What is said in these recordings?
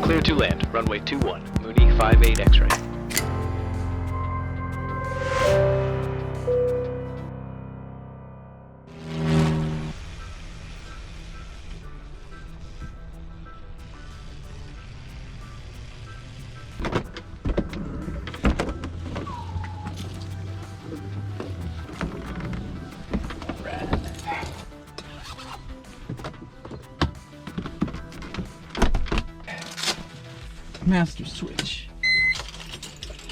Clear to land, runway 21, Mooney 58 X-ray. Master switch.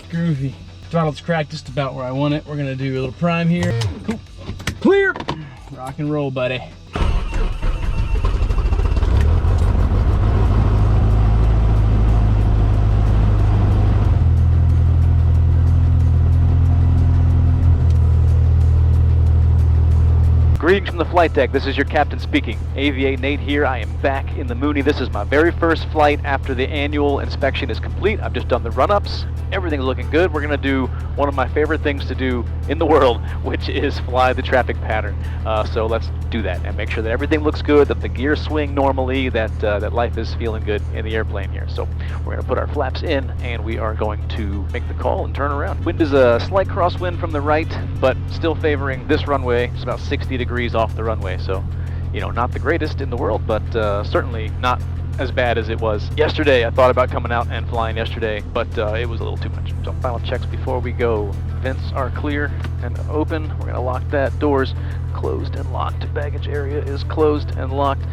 Groovy. Throttle's cracked just about where I want it. We're gonna do a little prime here. Cool. Clear! Rock and roll, buddy. Greetings from the flight deck. This is your captain speaking. Aviate Nate here. I am back in the Mooney. This is my very first flight after the annual inspection is complete. I've just done the run-ups. Everything's looking good. We're going to do one of my favorite things to do in the world, which is fly the traffic pattern. So let's do that and make sure that everything looks good, that the gears swing normally, that life is feeling good in the airplane here. So we're going to put our flaps in and we are going to make the call and turn around. Wind is a slight crosswind from the right, but still favoring this runway. It's about 60 degrees off the runway. So, you know, not the greatest in the world, but certainly not as bad as it was yesterday. I thought about coming out and flying yesterday, but it was a little too much. So final checks before we go. Vents are clear and open. We're going to lock that. Doors closed and locked. Baggage area is closed and locked.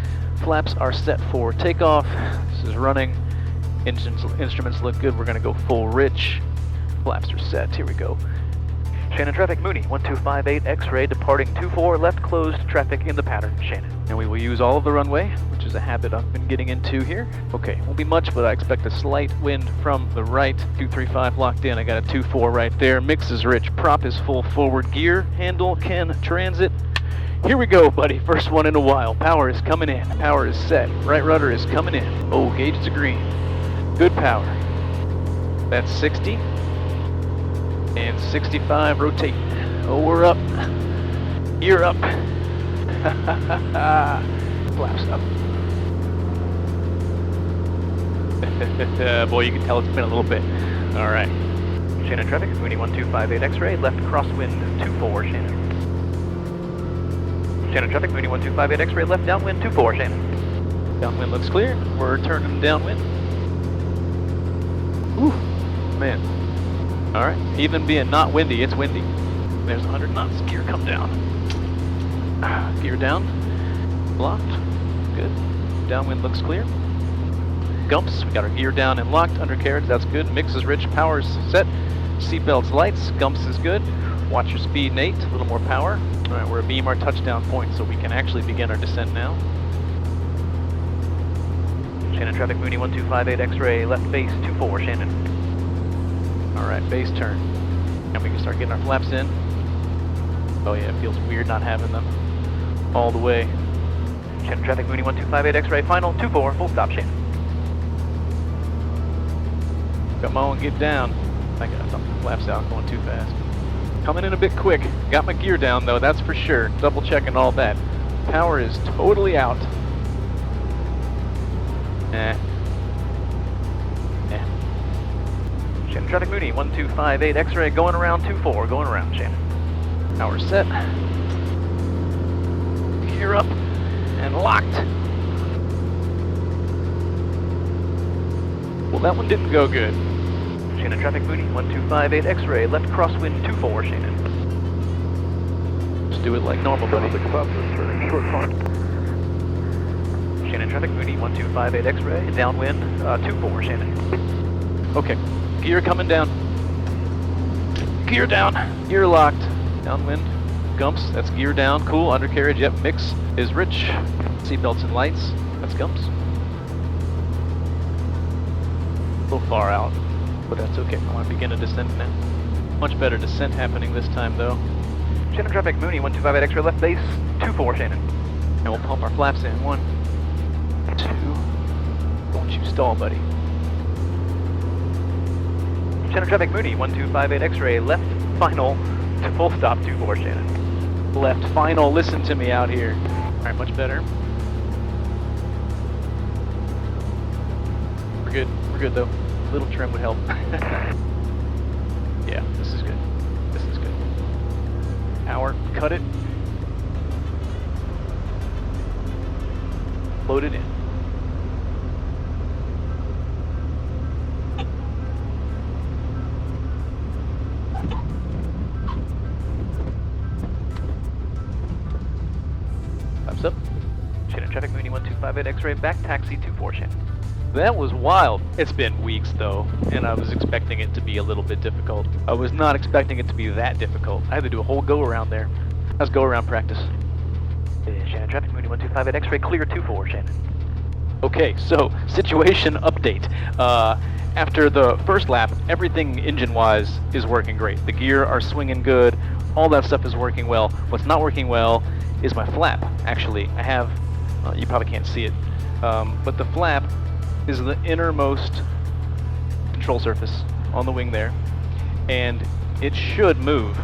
Flaps are set for takeoff. This is running. Instruments look good. We're going to go full rich. Flaps are set. Here we go. Shannon traffic, Mooney, 1258 X-ray, departing 24, left closed, traffic in the pattern, Shannon. And we will use all of the runway, which is a habit I've been getting into here. Okay, won't be much, but I expect a slight wind from the right. 235 locked in, I got a 24 right there. Mix is rich, prop is full forward gear, handle can transit. Here we go, buddy, first one in a while. Power is coming in, power is set, right rudder is coming in. Oh, gauge is green, good power. That's 60. And 65, rotate. Oh, we're up. You're up. Flaps up. Boy, you can tell it's been a little bit. All right. Shannon traffic, Mooney 1258 X-ray, left crosswind 24, Shannon. Shannon traffic, Mooney 1258 X-ray, left downwind 24, Shannon. Downwind looks clear. We're turning downwind. Ooh, man. All right, even being not windy, it's windy. There's 100 knots, gear come down. Gear down, locked, good. Downwind looks clear. Gumps, we got our gear down and locked, undercarriage, that's good. Mix is rich, power's set. Seatbelts lights, Gumps is good. Watch your speed, Nate, a little more power. All right, we're abeam our touchdown point, so we can actually begin our descent now. Shannon traffic, Mooney 1258 X-ray, left base 24, Shannon. All right, base turn. And we can start getting our flaps in. Oh yeah, it feels weird not having them all the way. Shannon traffic, Mooney 1258 X-ray, final 24, full stop, Shannon. Come on, get down. I got something, flaps out, going too fast. Coming in a bit quick. Got my gear down though, that's for sure. Double checking all that. Power is totally out. Shannon traffic, Mooney 1258 X-ray, going around 24, going around, Shannon. Power set. Gear up and locked. Well, that one didn't go good. Shannon traffic, Mooney 1258 X-ray, left crosswind 24, Shannon. Just do it like normal, buddy. Short front. Shannon traffic, Mooney 1258 X-ray, downwind 24, Shannon. Okay. Gear coming down. Gear down. Gear locked. Downwind. Gumps. That's gear down. Cool. Undercarriage. Yep. Mix is rich. Seatbelts and lights. That's Gumps. A little far out, but that's okay. I want to begin a descent now. Much better descent happening this time, though. Shannon traffic, Mooney 1258 X-ray, left base 24, Shannon. And we'll pump our flaps in. 1, 2. Don't you stall, buddy. Shannon traffic, Mooney 1258 X-ray, left final to full stop 24, Shannon. Left final, listen to me out here. All right, much better. We're good. We're good though. A little trim would help. Yeah, this is good. This is good. Power, cut it. Load it in. Thumbs up. Shannon traffic, Mooney 1258 X-ray, back taxi 24 Shannon. That was wild. It's been weeks though, and I was expecting it to be a little bit difficult. I was not expecting it to be that difficult. I had to do a whole go around there. How's go around practice? Shannon traffic, Mooney 1258 X-ray, clear 24 Shannon. Okay, so situation update. After the first lap, everything engine-wise is working great. The gear are swinging good. All that stuff is working well. What's not working well is my flap. Actually, I have, you probably can't see it, but the flap is the innermost control surface on the wing there, and it should move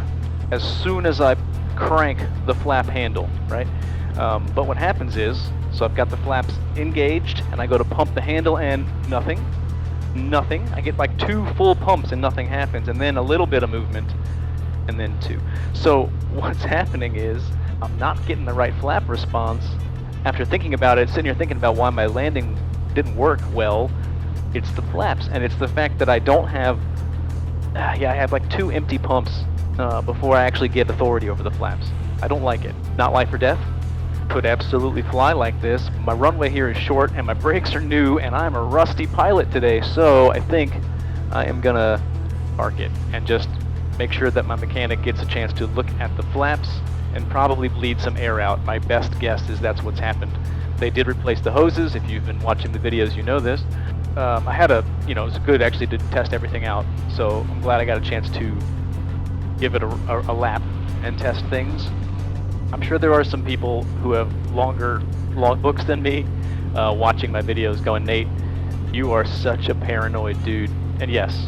as soon as I crank the flap handle, right? But what happens is, so I've got the flaps engaged, and I go to pump the handle, and nothing. I get like 2 full pumps, and nothing happens, and then a little bit of movement, and then 2. So what's happening is, I'm not getting the right flap response. After thinking about it, sitting here thinking about why my landing didn't work well, it's the flaps, and it's the fact that I don't have, I have like 2 empty pumps before I actually get authority over the flaps. I don't like it. Not life or death. Could absolutely fly like this. My runway here is short, and my brakes are new, and I'm a rusty pilot today, so I think I am gonna park it and just make sure that my mechanic gets a chance to look at the flaps and probably bleed some air out. My best guess is that's what's happened. They did replace the hoses. If you've been watching the videos, you know this. I had it was good actually to test everything out. So I'm glad I got a chance to give it a lap and test things. I'm sure there are some people who have longer logbooks than me watching my videos going, Nate, you are such a paranoid dude. And yes,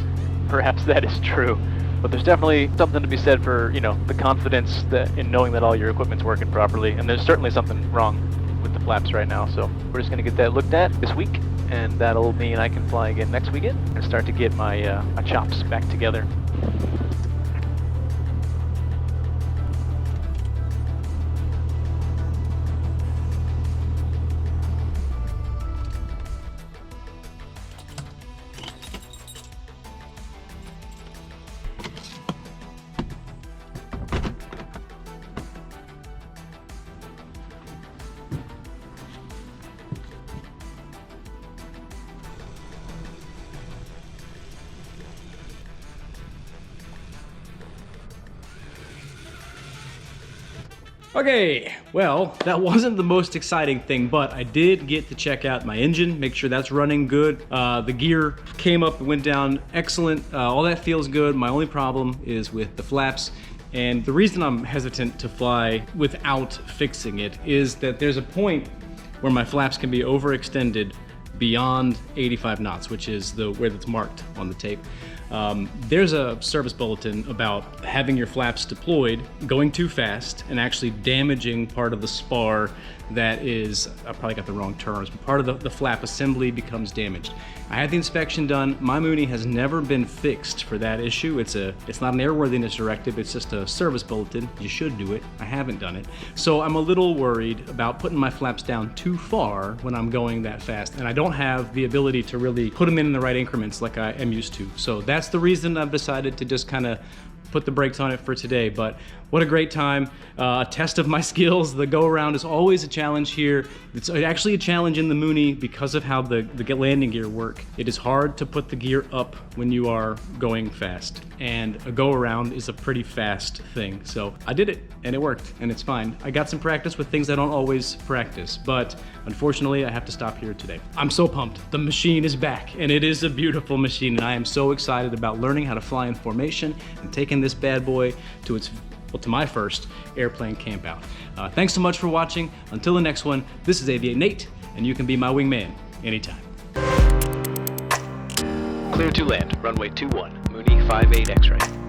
perhaps that is true. But there's definitely something to be said for, the confidence that in knowing that all your equipment's working properly. And there's certainly something wrong with the flaps right now. So we're just going to get that looked at this week, and that'll mean I can fly again next weekend and start to get my, my chops back together. Okay, well, that wasn't the most exciting thing, but I did get to check out my engine, make sure that's running good. The gear came up and went down excellent. All that feels good. My only problem is with the flaps. And the reason I'm hesitant to fly without fixing it is that there's a point where my flaps can be overextended beyond 85 knots, which is where that's marked on the tape. There's a service bulletin about having your flaps deployed, going too fast, and actually damaging part of the spar that is, I probably got the wrong terms, but part of the flap assembly becomes damaged. I had the inspection done. My Mooney has never been fixed for that issue. It's not an airworthiness directive, it's just a service bulletin. You should do it. I haven't done it. So I'm a little worried about putting my flaps down too far when I'm going that fast, and I don't have the ability to really put them in the right increments like I am used to. So that's the reason I've decided to just kind of put the brakes on it for today. But what a great time, a test of my skills. The go around is always a challenge here. It's actually a challenge in the Mooney because of how the landing gear work. It is hard to put the gear up when you are going fast, and a go around is a pretty fast thing. So I did it and it worked and it's fine. I got some practice with things I don't always practice, but unfortunately I have to stop here today. I'm so pumped. The machine is back and it is a beautiful machine, and I am so excited about learning how to fly in formation and taking this bad boy to to my first airplane camp out. Thanks so much for watching. Until the next one, this is Aviate Nate, and you can be my wingman anytime. Clear to land, runway 21, Mooney 58 X-ray.